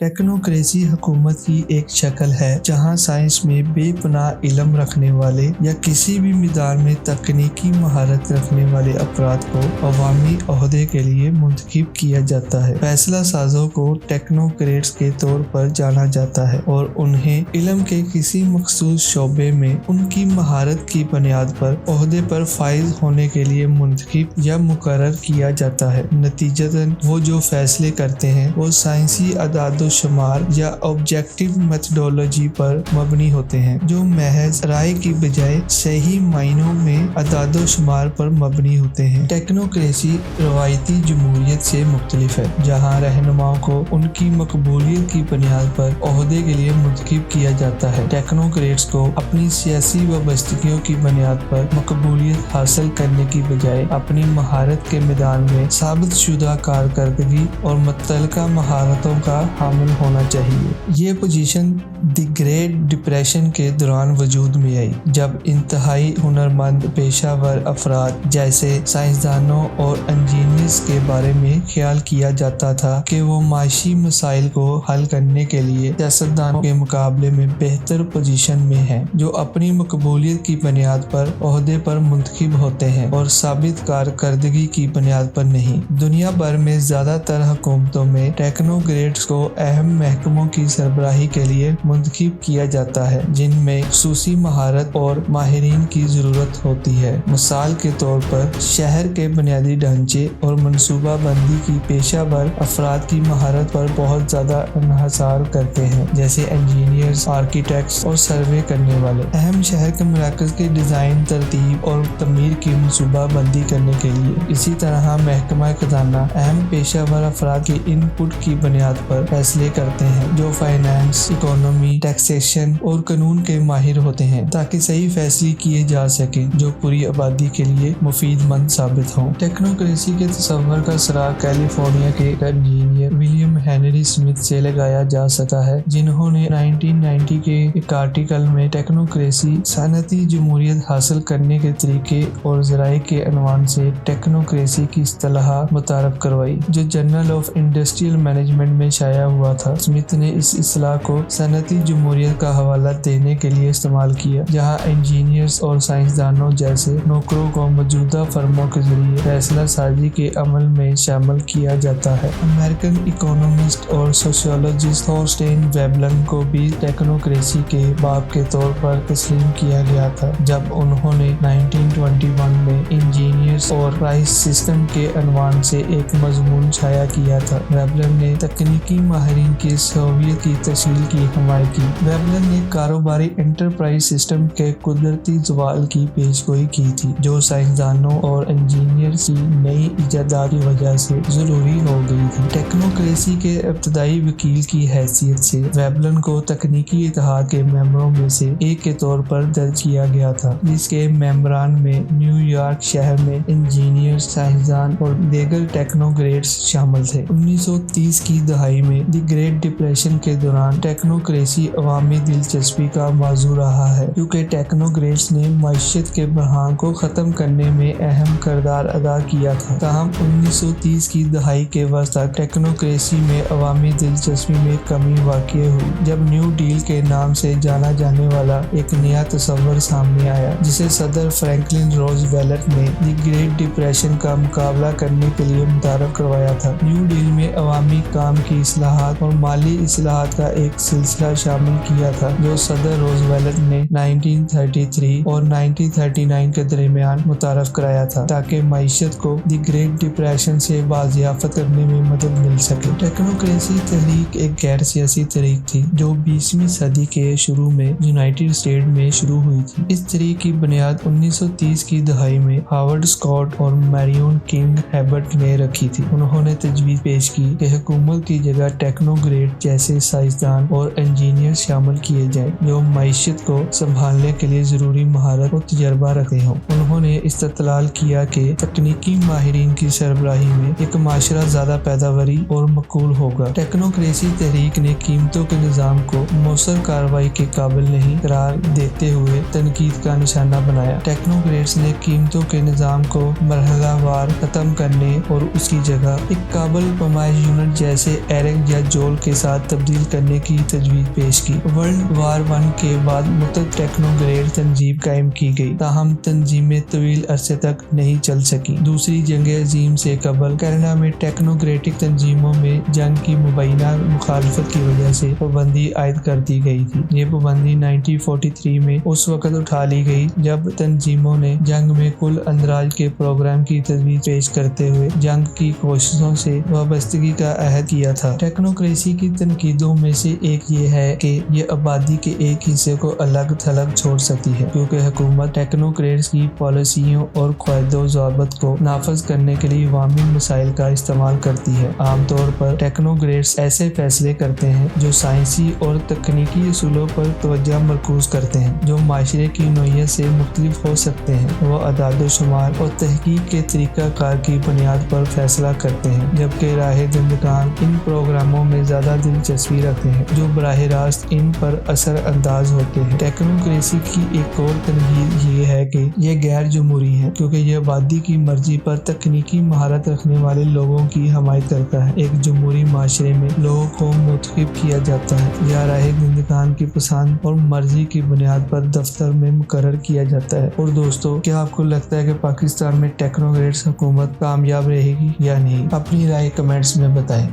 Technocracy हुकूमत की एक शक्ल है जहां साइंस में बेपनाह इल्म रखने वाले या किसी भी मैदान में तकनीकी महारत रखने वाले अफराद को अवामी ओहदे के लिए मुंतखब किया जाता है। फैसला साजों को टेक्नोक्रेट्स के तौर पर जाना जाता है और उन्हें इल्म के किसी मखसूस शोबे में उनकी महारत की बुनियाद पर ओहदे पर फाइज होने के लिए मुंतखब या मुकर्रर किया जाता है। नतीजतन वो जो फैसले करते हैं वो साइंसी अदाद शुमार या ऑब्जेक्टिव मेथडोलॉजी पर मबनी होते हैं, जो महज राय की बजाय सही मायनों में अदाद शुमार पर मबनी होते हैं। टेक्नोक्रेसी रवायती जमहूरियत से मुख्तलिफ है, जहाँ रहनुमाओं को उनकी मकबूलियत की बुनियाद पर ओहदे के लिए मुंतखब किया जाता है। टेक्नोक्रेट्स को अपनी सियासी वाबस्तगियों की बुनियाद पर मकबूलियत हासिल करने की बजाय अपनी महारत के मैदान में साबित शुदा कारकर्दगी और मुतल्लिका महारतों का हामिल होना चाहिए। ये पोजीशन द ग्रेट डिप्रेशन के दौरान वजूद में आई, जब इंतहाई हुनरमंद पेशावर अफराद जैसे साइंसदानों और इंजीनियर्स के बारे में ख्याल किया जाता था कि वो माशी मसाइल को हल करने के लिए सियासतदानों के मुकाबले में बेहतर पोजीशन में हैं, जो अपनी मकबूलियत की बुनियाद पर ओहदे पर मुंतखब होते हैं और साबित कारकर्दगी की बुनियाद पर नहीं। दुनिया भर में ज्यादातर हुकूमतों में टेक्नोक्रेट्स को अहम महकमों की सरबराही के लिए मुंतखब किया जाता है, जिनमें खुसूसी महारत और माहिरीन की जरूरत होती है। मिसाल के तौर पर शहर के बुनियादी ढांचे और मनसूबा बंदी की पेशावर अफराद की महारत पर बहुत ज्यादा इन्हिसार करते हैं, जैसे इंजीनियर्स, आर्किटेक्ट्स और सर्वे करने वाले। अहम शहर के मराकज के डिजाइन, तरतीब और तमीर की मनसूबा बंदी करने के लिए। इसी तरह महकमा खजाना अहम पेशावर अफराद के इनपुट की बुनियाद पर फैसले करते हैं, जो फाइनेंस, इकोनॉमी, टैक्सेशन और कानून के माहिर होते हैं, ताकि सही फैसले किए जा सके जो पूरी आबादी के लिए मुफीदमंद साबित हों। टेक्नोक्रेसी के तस्वर का सराग कैलिफोर्निया के इंजीनियर विलियम हेनरी स्मिथ से लगाया जा सकता है, जिन्होंने 1990 के एक आर्टिकल में टेक्नोक्रेसी सनअती जमहूरियत हासिल करने के तरीके और ज़राए के अनवान से टेक्नोक्रेसी की इस्तिलाह मुतारफ करवाई, जो जर्नल ऑफ इंडस्ट्रियल मैनेजमेंट में शाया हुआ था। स्मिथ ने इस इस्तिलाह को सनअती जमहूरियत का हवाला देने के लिए इस्तेमाल किया, जहां इंजीनियर्स और साइंसदानों जैसे नौकरों को मौजूदा फर्मों के जरिए फैसला साजी के अमल में शामिल किया जाता है। अमेरिकन इकोनॉमिस्ट और सोशियोलॉजिस्ट थॉर्स्टेन वेबलन को भी टेक्नोक्रेसी के बाप के तौर पर तस्लीम किया गया था, जब उन्होंने 1921 में इंजीनियर्स और प्राइस सिस्टम के अनवान से एक मजमून छाया किया था। वेबलन ने तकनीकी माहिरीन की सोवियत की तशकील की हमायत की। वेबलन ने कारोबारी एंटरप्राइज सिस्टम के कुदरती ज़वाल की पेशगोई की थी, जो साइंसदानों और इंजीनियर्स की नई इजादात की वजह से जरूरी हो गई थी। टेक्नोक्रेसी के इब्तदाई वकील की हैसियत से वेबलन को तकनीकी इत्तेहाद के मेंबरों में से एक के तौर पर दर्ज किया गया था, जिसके मेंबरान में न्यूयॉर्क शहर में इंजीनियर, साइंसदान और दीगर टेक्नोक्रेट्स शामिल थे। 1930 की दहाई में द ग्रेट डिप्रेशन के दौरान टेक्नोक्रेसी अवामी दिलचस्पी का मौजू रहा है, क्योंकि टेक्नोक्रेट्स ने मईशत के बहरान को खत्म करने में अहम किरदार अदा किया था। ताहम 1930 की दहाई के वस्त तक टेक्नोक्रेसी में अवामी दिलचस्पी में कमी वाक़ई हुई, जब न्यू डील के नाम से जाना जाने वाला एक नया तस्वर सामने आया, जिसे सदर फ्रैंकलिन रोजवेल्ट ने द ग्रेट डिप्रेशन का मुकाबला करने के लिए मुतारफ करवाया था। न्यू डील में अवामी काम की इस्लाहात और माली इस्लाहात का एक सिलसिला शामिल किया था, जो सदर रोजवेल्ट ने 1933 और 1939 के दरमियान मुतारफ कराया था, ताकि मईशत को द ग्रेट डिप्रेशन से बाजियाफत करने में मदद मिल सके। टेक्नोक्रेसी तहरीक एक गैर सियासी तहरीक थी, जो 20वीं सदी के शुरू में यूनाइटेड स्टेट में शुरू हुई थी। इस तहरीक की बुनियाद 1930 की दहाई में हावर्ड स्कॉट और मैरियन किंग हेबर्ट ने रखी थी। उन्होंने तजवीज़ पेश की कि हुकूमत की जगह टेक्नोक्रेट जैसे साइंसदान और इंजीनियर शामिल किए जाएं, जो मईशत को संभालने के लिए जरूरी महारत और तजर्बा रखते हों। उन्होंने इस्तदलाल किया कि तकनीकी माहिरीन की सरबराही में एक माशरा ज्यादा पैदावारी और मकबूल होगा। टेक्नोक्रेसी तहरीक ने कीमतों के निज़ाम को मौसर कार्रवाई के काबिल नहीं करार देते हुए तनकीद का निशाना बनाया। टेक्नोक्रेट्स ने कीमतों के निज़ाम को मरहलावार खत्म करने और उसकी जगह एक काबिल पैमाइश यूनिट जैसे एरिक या جول کے ساتھ تبدیل کرنے کی تجویز پیش کی۔ ورلڈ وار 1 کے بعد متعدد ٹیکنوکریٹ تنظیم قائم کی گئی، تاہم تنظیمیں طویل عرصے تک نہیں چل سکیں۔ دوسری جنگ عظیم سے قبل کینیڈا میں ٹیکنوکریٹک تنظیموں میں جنگ کی مبینہ مخالفت کی وجہ سے پابندی عائد کر دی گئی تھی۔ یہ پابندی 1943 میں اس وقت اٹھا لی گئی جب تنظیموں نے جنگ میں کل اندراج کے پروگرام کی تجویز پیش کرتے ہوئے جنگ کی کوششوں سے وابستگی کا عہد کیا تھا۔ ٹیکنوکریسی کی تنقیدوں میں سے ایک یہ ہے کہ یہ آبادی کے ایک حصے کو الگ تھلگ چھوڑ سکتی ہے، کیونکہ حکومت ٹیکنوکریٹس کی پالیسیوں اور قواعد و ضوابط کو نافذ کرنے کے لیے عوامی مسائل کا استعمال کرتی ہے۔ عام طور پر ٹیکنوکریٹس ایسے فیصلے کرتے ہیں جو سائنسی اور تکنیکی اصولوں پر توجہ مرکوز کرتے ہیں، جو معاشرے کی نوعیت سے مختلف ہو سکتے ہیں۔ وہ اعداد و شمار اور تحقیق کے طریقہ کار کی بنیاد پر فیصلہ کرتے ہیں، جبکہ راہ دہندگان ان پروگراموں میں زیادہ دلچسپی رکھتے ہیں جو براہ راست ان پر اثر انداز ہوتے ہیں۔ ٹیکنوکریسی کی ایک اور تنقید یہ ہے کہ یہ غیر جمہوری ہے، کیونکہ یہ آبادی کی مرضی پر تکنیکی مہارت رکھنے والے لوگوں کی حمایت کرتا ہے۔ ایک جمہوری معاشرے میں لوگوں کو منتخب کیا جاتا ہے یا راہ دہندگان کی پسند اور مرضی کی بنیاد پر دفتر میں مقرر کیا جاتا ہے۔ اور دوستو، کیا آپ کو لگتا ہے کہ پاکستان میں ٹیکنوکریٹس حکومت کامیاب رہے گی یا نہیں؟ اپنی رائے کمنٹس میں بتائیں۔